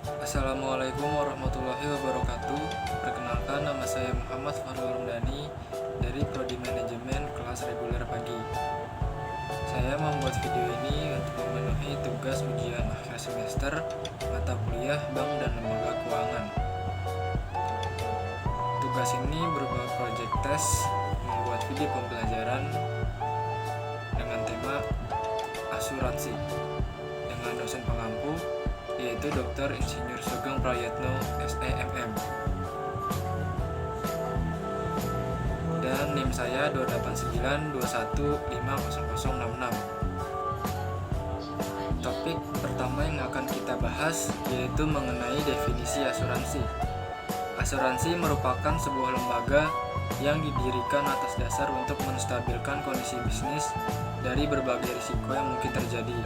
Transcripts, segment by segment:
Assalamualaikum warahmatullahi wabarakatuh. Perkenalkan, nama saya Muhammad Farul Rumdani dari Prodi Manajemen kelas reguler pagi. Saya membuat video ini untuk memenuhi tugas ujian akhir semester mata kuliah Bank dan Lembaga Keuangan. Tugas ini berupa project test membuat video pembelajaran dengan tema asuransi dengan dosen pengampu yaitu Dr. Insinyur Sugeng Prayatno SEMM, dan NIM saya 28921500066. Topik pertama yang akan kita bahas yaitu mengenai definisi asuransi. Asuransi merupakan sebuah lembaga yang didirikan atas dasar untuk menstabilkan kondisi bisnis dari berbagai risiko yang mungkin terjadi.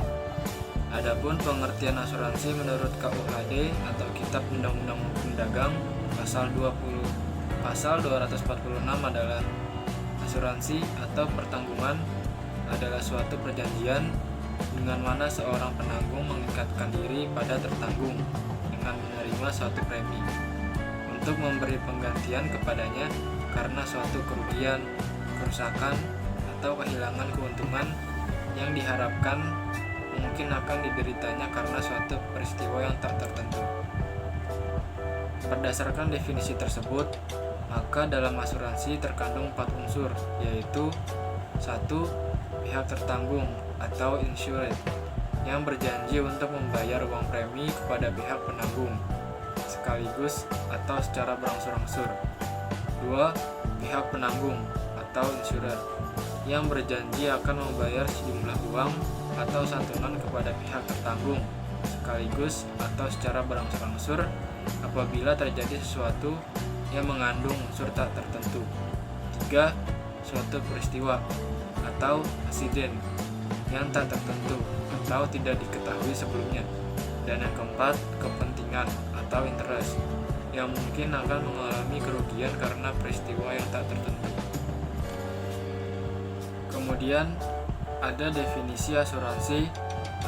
Adapun pengertian asuransi menurut KUHD atau Kitab Undang-Undang Hukum Dagang pasal 246 adalah asuransi atau pertanggungan adalah suatu perjanjian dengan mana seorang penanggung mengikatkan diri pada tertanggung dengan menerima suatu premi untuk memberi penggantian kepadanya karena suatu kerugian, kerusakan, atau kehilangan keuntungan yang diharapkan mungkin akan dideritanya karena suatu peristiwa yang tertentu. Berdasarkan definisi tersebut, maka dalam asuransi terkandung 4 unsur, yaitu 1. Pihak tertanggung atau insured yang berjanji untuk membayar uang premi kepada pihak penanggung sekaligus atau secara berangsur-angsur. 2. Pihak penanggung atau insurer yang berjanji akan membayar sejumlah uang atau santunan kepada pihak tertanggung sekaligus atau secara berangsur-angsur apabila terjadi sesuatu yang mengandung unsur tak tertentu. 3. Suatu peristiwa atau insiden yang tak tertentu atau tidak diketahui sebelumnya. Dan yang keempat, kepentingan atau interest yang mungkin akan mengalami kerugian karena peristiwa yang tak tertentu. Kemudian ada definisi asuransi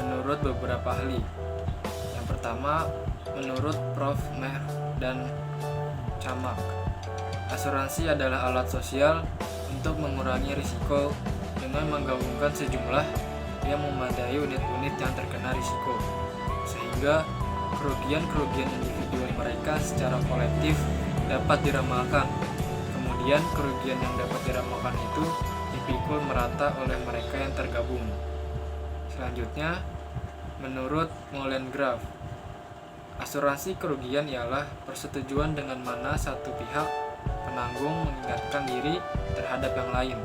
menurut beberapa ahli. Yang pertama, menurut Prof. Mer dan Camak, asuransi adalah alat sosial untuk mengurangi risiko dengan menggabungkan sejumlah yang memadai unit-unit yang terkena risiko, sehingga kerugian-kerugian individu mereka secara kolektif dapat diramalkan. Kemudian kerugian yang dapat diramalkan itu dipikul merata oleh mereka yang tergabung. Selanjutnya, menurut Molengraf, asuransi kerugian ialah persetujuan dengan mana satu pihak penanggung mengingatkan diri terhadap yang lain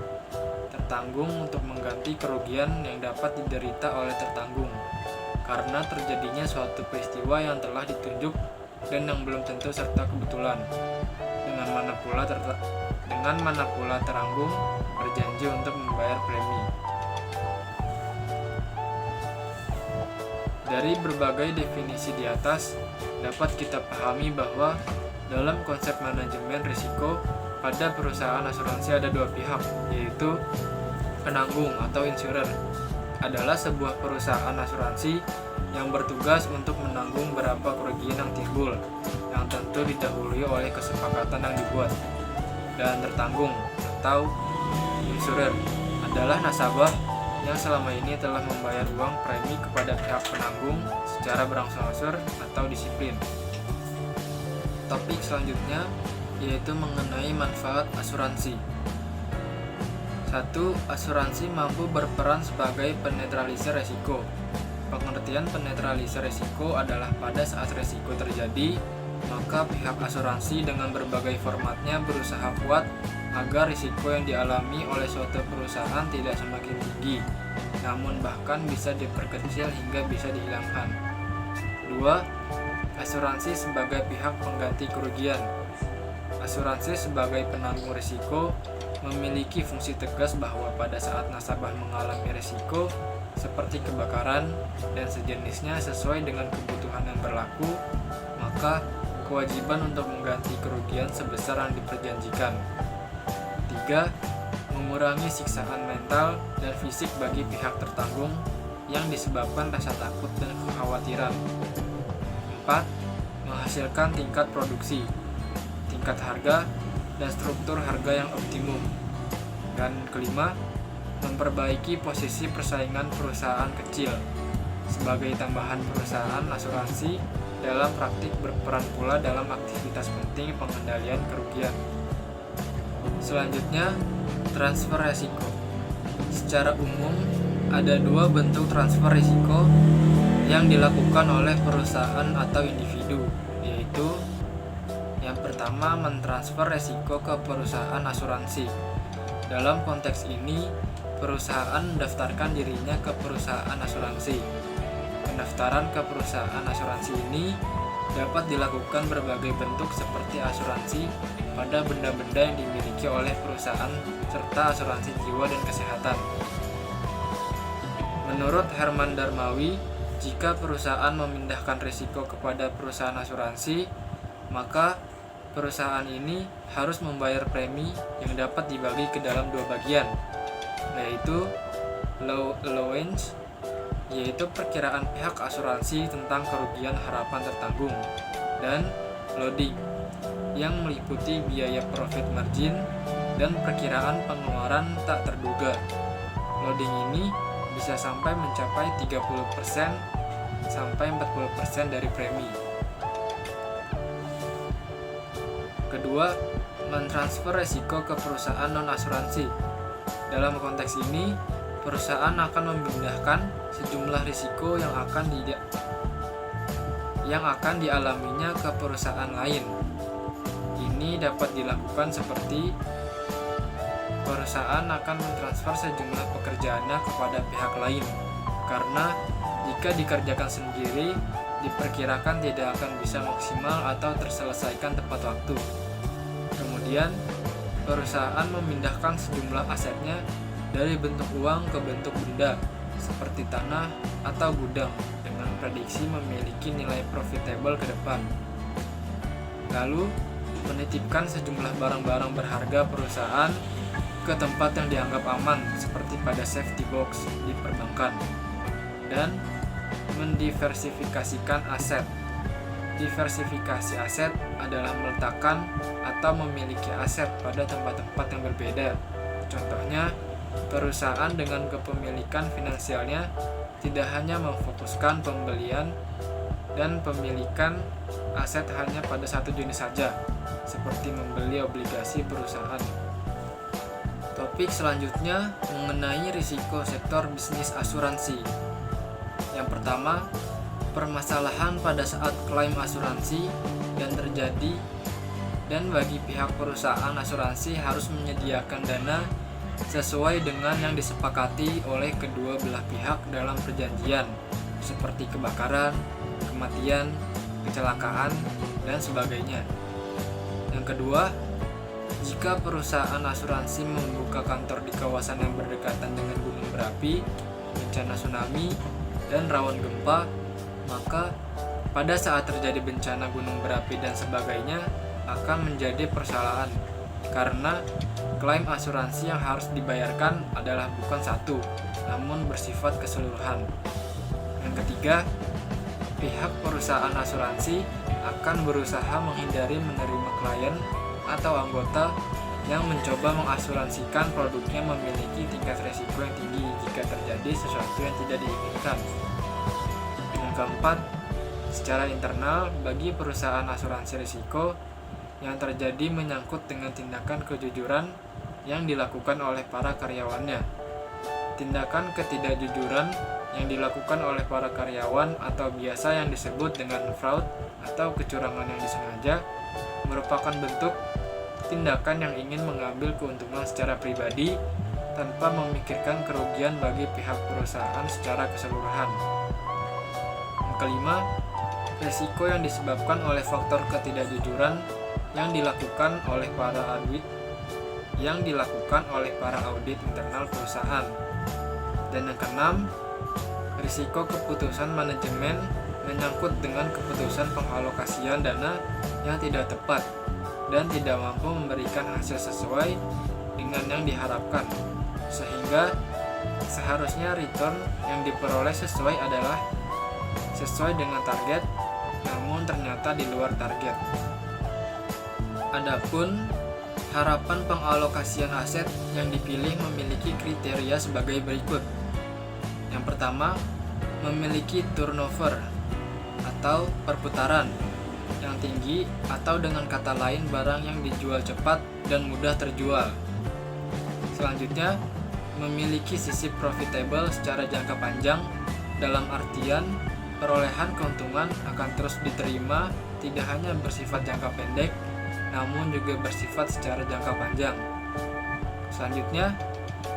tertanggung untuk mengganti kerugian yang dapat diderita oleh tertanggung karena terjadinya suatu peristiwa yang telah ditunjuk dan yang belum tentu serta kebetulan, dengan mana pula teranggung berjanji untuk membayar premi. Dari berbagai definisi di atas dapat kita pahami bahwa dalam konsep manajemen risiko pada perusahaan asuransi ada dua pihak, yaitu penanggung atau insurer adalah sebuah perusahaan asuransi yang bertugas untuk menanggung berapa kerugian yang timbul yang tentu didahului oleh kesepakatan yang dibuat. Dan tertanggung atau insurer adalah nasabah yang selama ini telah membayar uang premi kepada pihak penanggung secara berangsur-angsur atau disiplin. Topik selanjutnya yaitu mengenai manfaat asuransi. 1. Asuransi mampu berperan sebagai penetralisir resiko. Pengertian penetralisir resiko adalah pada saat resiko terjadi, maka pihak asuransi dengan berbagai formatnya berusaha kuat agar risiko yang dialami oleh suatu perusahaan tidak semakin tinggi, namun bahkan bisa diperkecil hingga bisa dihilangkan. 2. Asuransi sebagai pihak pengganti kerugian. Asuransi sebagai penanggung risiko memiliki fungsi tegas bahwa pada saat nasabah mengalami risiko seperti kebakaran dan sejenisnya sesuai dengan kebutuhan yang berlaku, maka kewajiban untuk mengganti kerugian sebesar yang diperjanjikan. 3. Mengurangi siksaan mental dan fisik bagi pihak tertanggung yang disebabkan rasa takut dan kekhawatiran. 4. menghasilkan tingkat produksi, tingkat harga, dan struktur harga yang optimum. Dan kelima, memperbaiki posisi persaingan perusahaan kecil sebagai tambahan perusahaan asuransi dalam praktik berperan pula dalam aktivitas penting pengendalian kerugian. Selanjutnya, transfer resiko. Secara umum, ada dua bentuk transfer risiko yang dilakukan oleh perusahaan atau individu, yaitu yang pertama, mentransfer risiko ke perusahaan asuransi. Dalam konteks ini, perusahaan mendaftarkan dirinya ke perusahaan asuransi. Pendaftaran ke perusahaan asuransi ini dapat dilakukan berbagai bentuk seperti asuransi pada benda-benda yang dimiliki oleh perusahaan serta asuransi jiwa dan kesehatan. Menurut Herman Darmawi, jika perusahaan memindahkan risiko kepada perusahaan asuransi, maka perusahaan ini harus membayar premi yang dapat dibagi ke dalam dua bagian, yaitu low allowance, yaitu perkiraan pihak asuransi tentang kerugian harapan tertanggung, dan loading, yang meliputi biaya profit margin dan perkiraan pengeluaran tak terduga. Loading ini bisa sampai mencapai 30% sampai 40% dari premi. Kedua, mentransfer resiko ke perusahaan non-asuransi. Dalam konteks ini, perusahaan akan memindahkan sejumlah risiko yang akan dialaminya ke perusahaan lain. Ini dapat dilakukan seperti perusahaan akan mentransfer sejumlah pekerjaannya kepada pihak lain, karena jika dikerjakan sendiri, diperkirakan tidak akan bisa maksimal atau terselesaikan tepat waktu. Kemudian, perusahaan memindahkan sejumlah asetnya dari bentuk uang ke bentuk benda, seperti tanah atau gudang, dengan prediksi memiliki nilai profitable ke depan. Lalu, menitipkan sejumlah barang-barang berharga perusahaan ke tempat yang dianggap aman, seperti pada safety box di perbankan. Dan mendiversifikasikan aset. Diversifikasi aset adalah meletakkan atau memiliki aset pada tempat-tempat yang berbeda. Contohnya, perusahaan dengan kepemilikan finansialnya tidak hanya memfokuskan pembelian dan pemilikan aset hanya pada satu jenis saja, seperti membeli obligasi perusahaan. Topik selanjutnya mengenai risiko sektor bisnis asuransi. Yang pertama, permasalahan pada saat klaim asuransi terjadi, dan bagi pihak perusahaan asuransi harus menyediakan dana sesuai dengan yang disepakati oleh kedua belah pihak dalam perjanjian, seperti kebakaran, kematian, kecelakaan, dan sebagainya. Yang kedua, jika perusahaan asuransi membuka kantor di kawasan yang berdekatan dengan gunung berapi, bencana tsunami, dan rawan gempa, maka pada saat terjadi bencana gunung berapi dan sebagainya akan menjadi persoalan, karena klaim asuransi yang harus dibayarkan adalah bukan satu, namun bersifat keseluruhan. Yang ketiga, pihak perusahaan asuransi akan berusaha menghindari menerima klien atau anggota yang mencoba mengasuransikan produknya memiliki tingkat resiko yang tinggi jika terjadi sesuatu yang tidak diinginkan. Yang keempat, secara internal bagi perusahaan asuransi risiko yang terjadi menyangkut dengan tindakan kejujuran yang dilakukan oleh para karyawannya. Tindakan ketidakjujuran yang dilakukan oleh para karyawan atau biasa yang disebut dengan fraud atau kecurangan yang disengaja merupakan bentuk tindakan yang ingin mengambil keuntungan secara pribadi tanpa memikirkan kerugian bagi pihak perusahaan secara keseluruhan. Yang kelima, risiko yang disebabkan oleh faktor ketidakjujuran yang dilakukan oleh para audit internal perusahaan. Dan yang keenam, risiko keputusan manajemen menyangkut dengan keputusan pengalokasian dana yang tidak tepat dan tidak mampu memberikan hasil sesuai dengan yang diharapkan, sehingga seharusnya return yang diperoleh sesuai dengan target, namun ternyata ternyata di luar target. Adapun harapan pengalokasian aset yang dipilih memiliki kriteria sebagai berikut. Yang pertama, memiliki turnover atau perputaran yang tinggi, atau dengan kata lain barang yang dijual cepat dan mudah terjual. Selanjutnya, memiliki sisi profitable secara jangka panjang, dalam artian perolehan keuntungan akan terus diterima, tidak hanya bersifat jangka pendek, namun juga bersifat secara jangka panjang. Selanjutnya,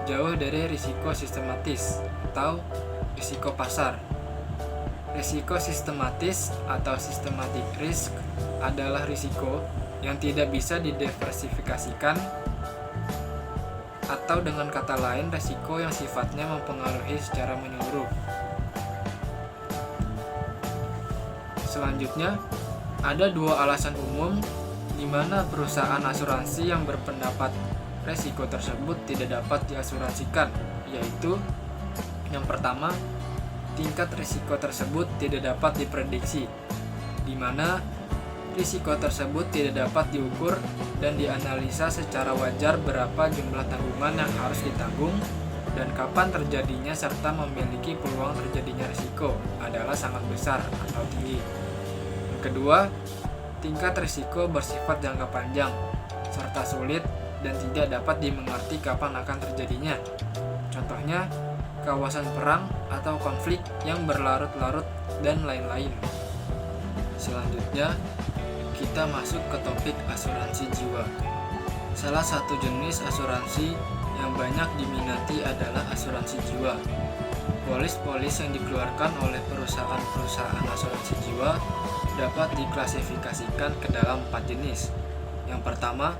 jauh dari risiko sistematis atau risiko pasar. Risiko sistematis atau systematic risk adalah risiko yang tidak bisa didiversifikasikan, atau dengan kata lain risiko yang sifatnya mempengaruhi secara menyeluruh. Selanjutnya, ada dua alasan umum di mana perusahaan asuransi yang berpendapat resiko tersebut tidak dapat diasuransikan, yaitu yang pertama, tingkat risiko tersebut tidak dapat diprediksi, di mana risiko tersebut tidak dapat diukur dan dianalisa secara wajar berapa jumlah tanggungan yang harus ditanggung dan kapan terjadinya, serta memiliki peluang terjadinya risiko adalah sangat besar atau tinggi. Yang kedua, tingkat risiko bersifat jangka panjang serta sulit dan tidak dapat dimengerti kapan akan terjadinya. Contohnya, kawasan perang atau konflik yang berlarut-larut dan lain-lain. Selanjutnya, kita masuk ke topik asuransi jiwa. Salah satu jenis asuransi yang banyak diminati adalah asuransi jiwa. Polis-polis yang dikeluarkan oleh perusahaan-perusahaan asuransi jiwa dapat diklasifikasikan ke dalam 4 jenis. Yang pertama,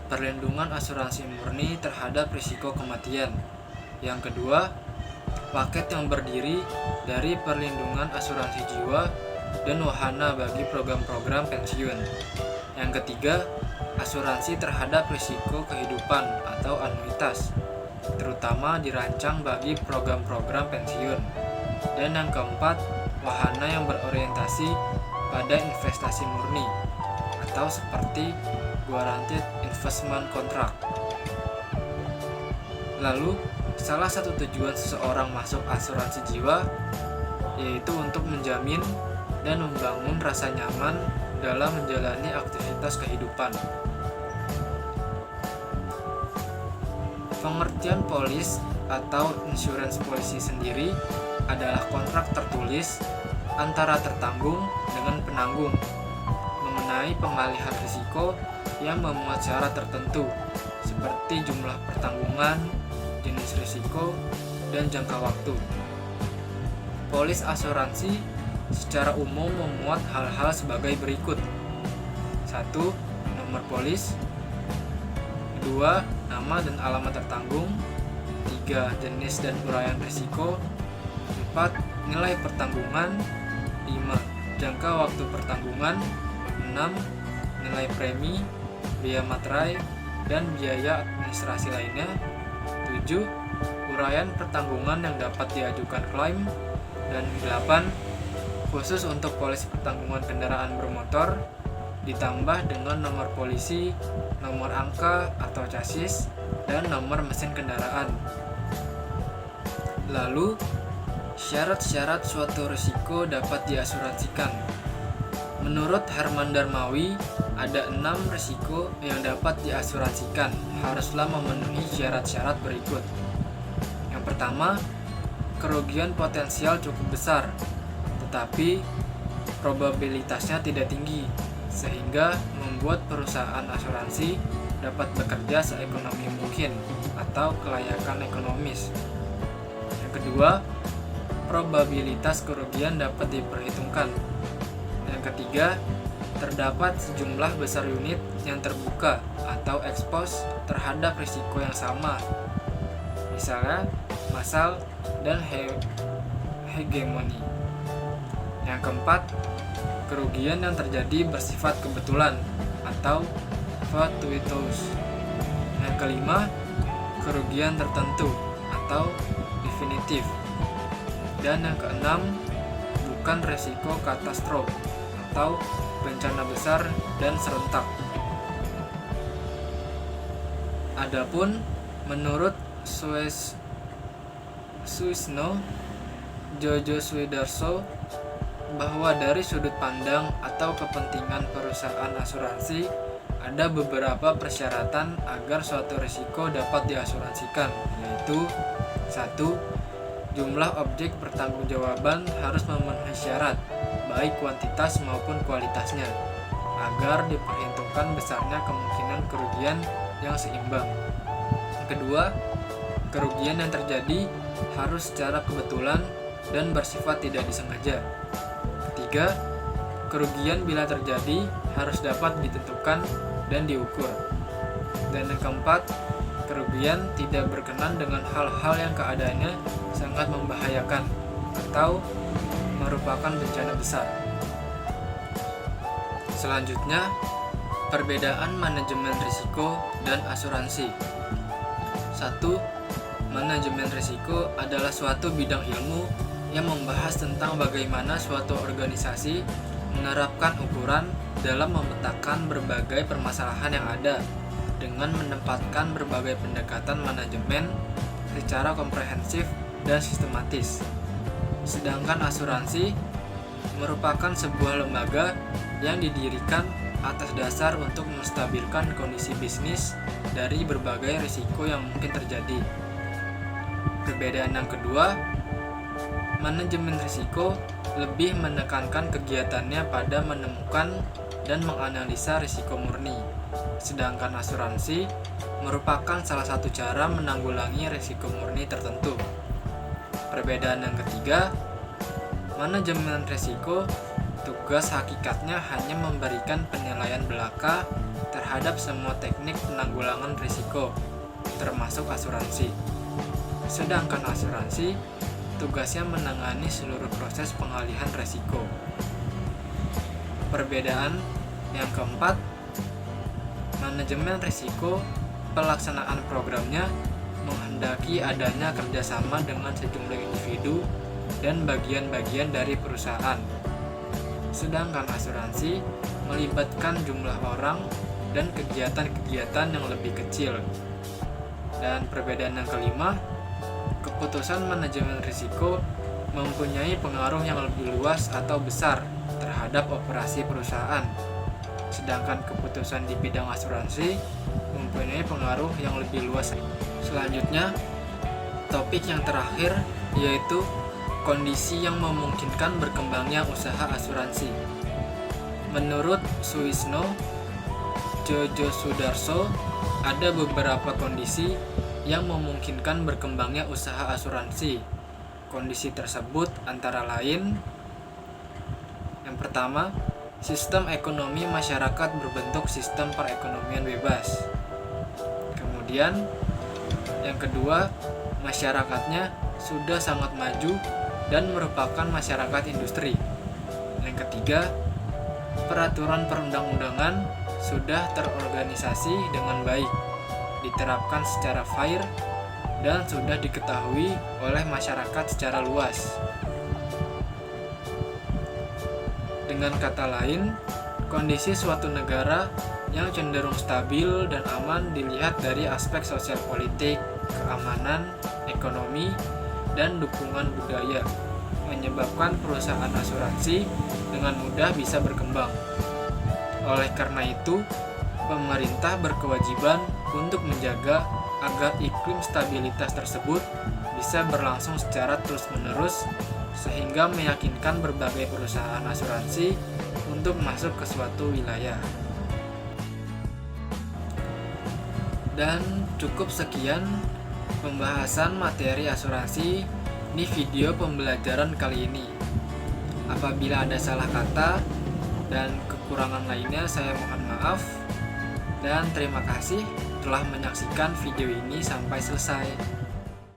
perlindungan asuransi murni terhadap risiko kematian. Yang kedua, paket yang berdiri dari perlindungan asuransi jiwa dan wahana bagi program-program pensiun. Yang ketiga, asuransi terhadap risiko kehidupan atau anuitas, terutama dirancang bagi program-program pensiun. Dan yang keempat, wahana yang berorientasi pada investasi murni atau seperti guaranteed investment contract. Lalu, salah satu tujuan seseorang masuk asuransi jiwa yaitu untuk menjamin dan membangun rasa nyaman dalam menjalani aktivitas kehidupan. Pengertian polis atau insurance policy sendiri adalah kontrak tertulis antara tertanggung dengan penanggung mengenai pengalihan risiko yang memuat syarat tertentu seperti jumlah pertanggungan, jenis risiko, dan jangka waktu. Polis asuransi secara umum memuat hal-hal sebagai berikut. 1. Nomor polis. 2. Nama dan alamat tertanggung. 3. Jenis dan uraian risiko. 4. Nilai pertanggungan. 5. Jangka waktu pertanggungan. 6. Nilai premi, biaya materai, dan biaya administrasi lainnya. 7. Uraian pertanggungan yang dapat diajukan klaim. Dan 8. Khusus untuk polis pertanggungan kendaraan bermotor, ditambah dengan nomor polisi, nomor angka atau chassis, dan nomor mesin kendaraan. Lalu, syarat-syarat suatu risiko dapat diasuransikan. Menurut Herman Darmawi, ada 6 risiko yang dapat diasuransikan, haruslah memenuhi syarat-syarat berikut. Yang pertama, kerugian potensial cukup besar, tetapi probabilitasnya tidak tinggi, sehingga membuat perusahaan asuransi dapat bekerja seekonomi mungkin atau kelayakan ekonomis. Yang kedua, probabilitas kerugian dapat diperhitungkan. Yang ketiga, terdapat sejumlah besar unit yang terbuka atau expose terhadap risiko yang sama, misalnya massal dan hegemoni. Yang keempat, kerugian yang terjadi bersifat kebetulan atau fortuitous. Yang kelima, kerugian tertentu atau definitif. Dan yang keenam, bukan resiko katastrof atau bencana besar, dan serentak. Adapun menurut Suisno Jojo Swidarso bahwa dari sudut pandang atau kepentingan perusahaan asuransi ada beberapa persyaratan agar suatu risiko dapat diasuransikan, yaitu 1. Jumlah objek pertanggungjawaban harus memenuhi syarat, baik kuantitas maupun kualitasnya, agar diperhitungkan besarnya kemungkinan kerugian yang seimbang. Kedua, kerugian yang terjadi harus secara kebetulan dan bersifat tidak disengaja. Ketiga, kerugian bila terjadi harus dapat ditentukan dan diukur. Dan yang keempat, kerugian tidak berkenan dengan hal-hal yang keadaannya sangat membahayakan atau merupakan bencana besar. Selanjutnya, perbedaan manajemen risiko dan asuransi. 1. Manajemen risiko adalah suatu bidang ilmu yang membahas tentang bagaimana suatu organisasi menerapkan ukuran dalam memetakan berbagai permasalahan yang ada dengan menempatkan berbagai pendekatan manajemen secara komprehensif dan sistematis. Sedangkan asuransi merupakan sebuah lembaga yang didirikan atas dasar untuk menstabilkan kondisi bisnis dari berbagai risiko yang mungkin terjadi. Perbedaan yang kedua, manajemen risiko lebih menekankan kegiatannya pada menemukan dan menganalisa risiko murni, sedangkan asuransi merupakan salah satu cara menanggulangi risiko murni tertentu. Perbedaan yang ketiga, manajemen risiko tugas hakikatnya hanya memberikan penilaian belaka terhadap semua teknik penanggulangan risiko, termasuk asuransi. Sedangkan asuransi tugasnya menangani seluruh proses pengalihan risiko. Perbedaan yang keempat, manajemen risiko pelaksanaan programnya menghendaki adanya kerjasama dengan sejumlah individu dan bagian-bagian dari perusahaan. Sedangkan asuransi melibatkan jumlah orang dan kegiatan-kegiatan yang lebih kecil. Dan perbedaan yang kelima, keputusan manajemen risiko mempunyai pengaruh yang lebih luas atau besar terhadap operasi perusahaan. Sedangkan keputusan di bidang asuransi mempunyai pengaruh yang lebih luas. Selanjutnya, topik yang terakhir yaitu kondisi yang memungkinkan berkembangnya usaha asuransi. Menurut Suisno Jojo Sudarso, ada beberapa kondisi yang memungkinkan berkembangnya usaha asuransi. Kondisi tersebut antara lain, yang pertama, sistem ekonomi masyarakat berbentuk sistem perekonomian bebas. Kemudian, yang kedua, masyarakatnya sudah sangat maju dan merupakan masyarakat industri. Yang ketiga, peraturan perundang-undangan sudah terorganisasi dengan baik, diterapkan secara fair, dan sudah diketahui oleh masyarakat secara luas. Dengan kata lain, kondisi suatu negara yang cenderung stabil dan aman dilihat dari aspek sosial politik, keamanan, ekonomi, dan dukungan budaya, menyebabkan perusahaan asuransi dengan mudah bisa berkembang. Oleh karena itu, pemerintah berkewajiban untuk menjaga agar iklim stabilitas tersebut bisa berlangsung secara terus-menerus, sehingga meyakinkan berbagai perusahaan asuransi untuk masuk ke suatu wilayah. Dan cukup sekian pembahasan materi asuransi di video pembelajaran kali ini. Apabila ada salah kata dan kekurangan lainnya, saya mohon maaf. Dan terima kasih telah menyaksikan video ini sampai selesai.